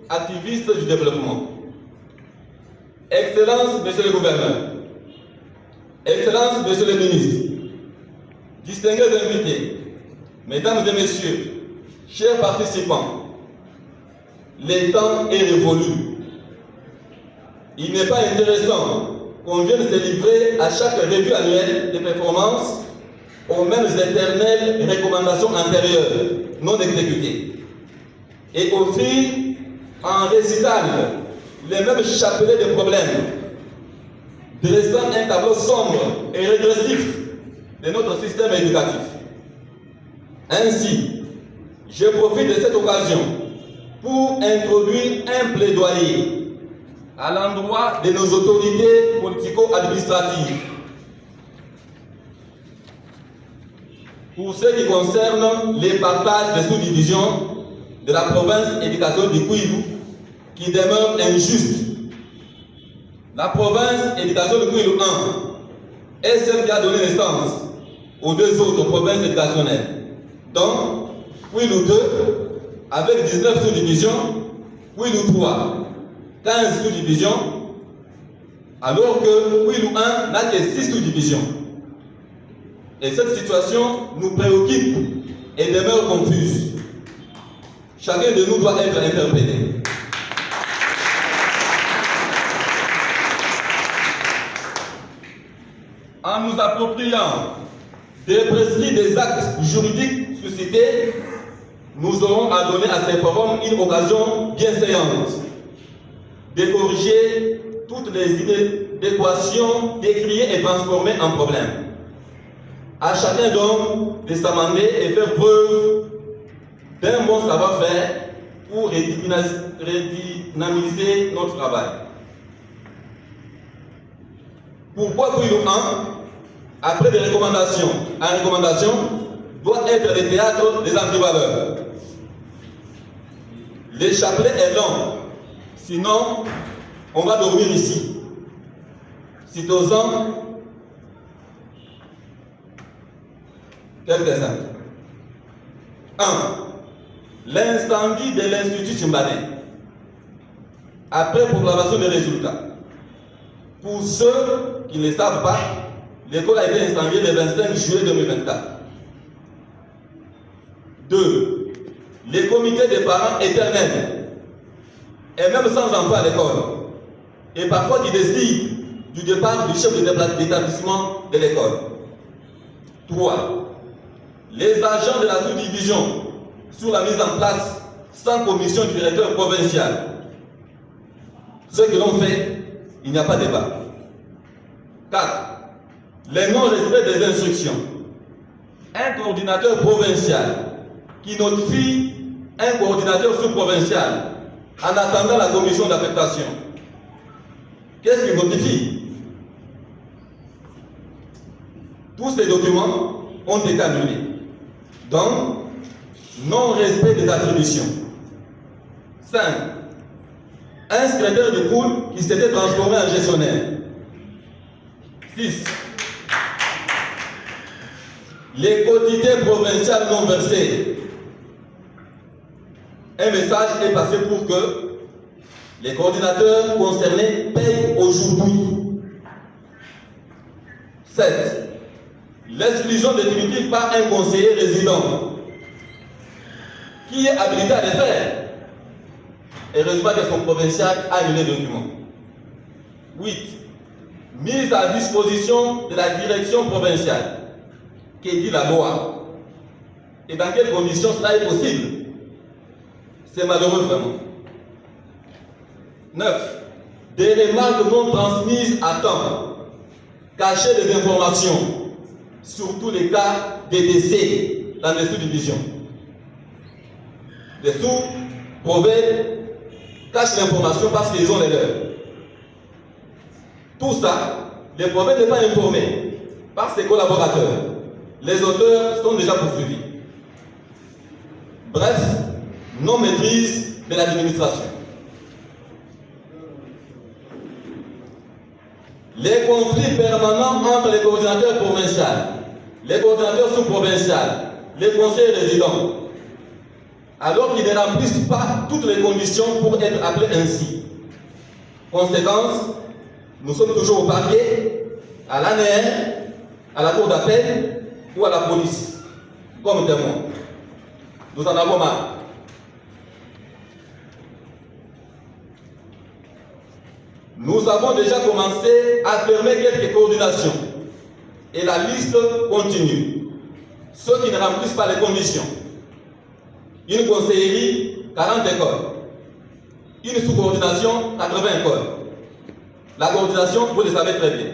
activistes du développement, Excellences, Monsieur le Gouverneur, Excellences, Monsieur le Ministre, distingués invités, Mesdames et Messieurs, chers participants, le temps est révolu. Il n'est pas intéressant qu'on vienne se livrer à chaque revue annuelle de performance aux mêmes éternelles recommandations antérieures non exécutées et offrir en récital les mêmes chapelets de problèmes, dressant un tableau sombre et régressif de notre système éducatif. Ainsi, je profite de cette occasion pour introduire un plaidoyer à l'endroit de nos autorités politico-administratives pour ce qui concerne les partages des sous-divisions de la province éducation du Kwilu qui demeure injuste. La province éducation du Kwilu 1 est celle qui a donné naissance aux deux autres provinces éducationnelles, dont Kwilu 2 avec 19 sous-divisions, Kwilu 3 15 sous-divisions, alors que Kwilu 1 n'a que 6 sous-divisions. Et cette situation nous préoccupe et demeure confuse. Chacun de nous doit être interpellé. En nous appropriant des prescrits des actes juridiques suscités, nous aurons à donner à ces forums une occasion bienséante de corriger toutes les inadéquations décriées et transformées en problèmes. À chacun donc de s'amender et faire preuve d'un bon savoir-faire pour redynamiser notre travail. Pourquoi Kwilu 1, après des recommandations en recommandation, doit être le théâtre des antivaleurs? Le chapelet est long, sinon on va dormir ici. Citons-en quelques exemples. 1. L'incendie de l'Institut Chimbane. Après proclamation des résultats. Pour ceux qui ne le savent pas, l'école a été incendiée le 25 juillet 2024. 2. Les comités des parents éternels, et même sans enfants à l'école, et parfois qui décident du départ du chef d'établissement de l'école. 3. Les agents de la sous-division sur la mise en place sans commission du directeur provincial. Ceux qui l'ont fait, il n'y a pas de débat. 4. Les non-respect des instructions. Un coordinateur provincial qui notifie un coordinateur sous-provincial en attendant la commission d'affectation. Qu'est-ce qu'il notifie? Tous ces documents ont été annulés. Donc, non-respect des attributions. 5. Un secrétaire de poule qui s'était transformé en gestionnaire. 6. Les quotités provinciales non versées. Un message est passé pour que les coordinateurs concernés payent aujourd'hui. 7. L'exclusion définitive par un conseiller résident qui est habilité à le faire. Heureusement que son provincial a annulé le document. 8. Mise à disposition de la direction provinciale. Qu'est dit la loi? Et dans quelles conditions cela est possible? C'est malheureux vraiment. 9. Des remarques non transmises à temps. Cacher des informations. Surtout les cas de décès dans les sous-divisions. Les sous-prophètes cachent l'information parce qu'ils ont les leurs. Tout ça, les prophètes n'est pas informé par ses collaborateurs. Les auteurs sont déjà poursuivis. Bref, non-maîtrise de l'administration. Les conflits permanents entre les coordinateurs provinciaux, les coordinateurs sous-provinciaux, les conseillers résidents. alors qu'ils ne remplissent pas toutes les conditions pour être appelés ainsi. Conséquence, nous sommes toujours au parquet, à l'ANR, à la cour d'appel ou à la police, comme témoin. Nous en avons marre. Nous avons déjà commencé à fermer quelques coordinations et la liste continue. Ceux qui ne remplissent pas les conditions. Une conseillerie, 40 écoles. Une sous-coordination, 80 écoles. La coordination, vous le savez très bien.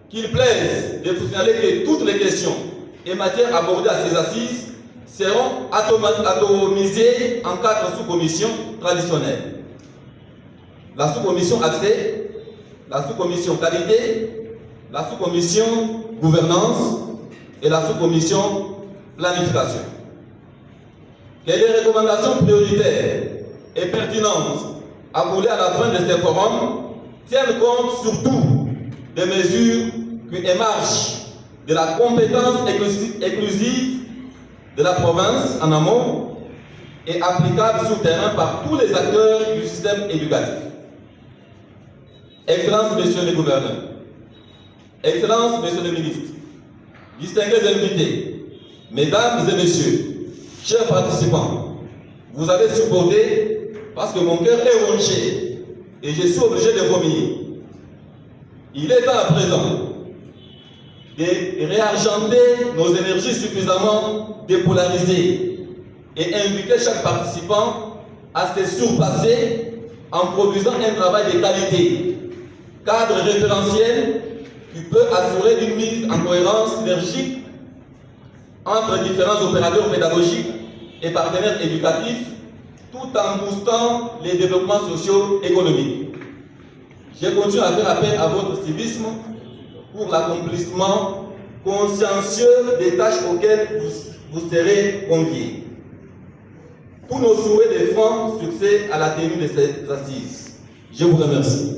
Qu'il plaise de vous signaler que toutes les questions et matières abordées à ces assises seront atomisées en 4 sous-commissions traditionnelles. La sous-commission accès, la sous-commission qualité, la sous-commission gouvernance et la sous-commission planification. Que les recommandations prioritaires et pertinentes accoulées à la fin de ces forums tiennent compte surtout des mesures qui émargent de la compétence exclusive de la province en amont et applicables sur le terrain par tous les acteurs du système éducatif. Excellences, Messieurs les gouverneurs, Excellences, Messieurs les ministres, distingués invités, Mesdames et Messieurs, chers participants, vous avez supporté parce que mon cœur est ronché et je suis obligé de vomir. Il est temps à présent de réargenter nos énergies suffisamment dépolarisées et inviter chaque participant à se surpasser en produisant un travail de qualité, cadre référentiel qui peut assurer une mise en cohérence synergique entre différents opérateurs pédagogiques et partenaires éducatifs, tout en boostant les développements socio-économiques. Je continue à faire appel à votre civisme pour l'accomplissement consciencieux des tâches auxquelles vous serez conviés. Tous nos souhaits de franc succès à la tenue de ces assises. Je vous remercie.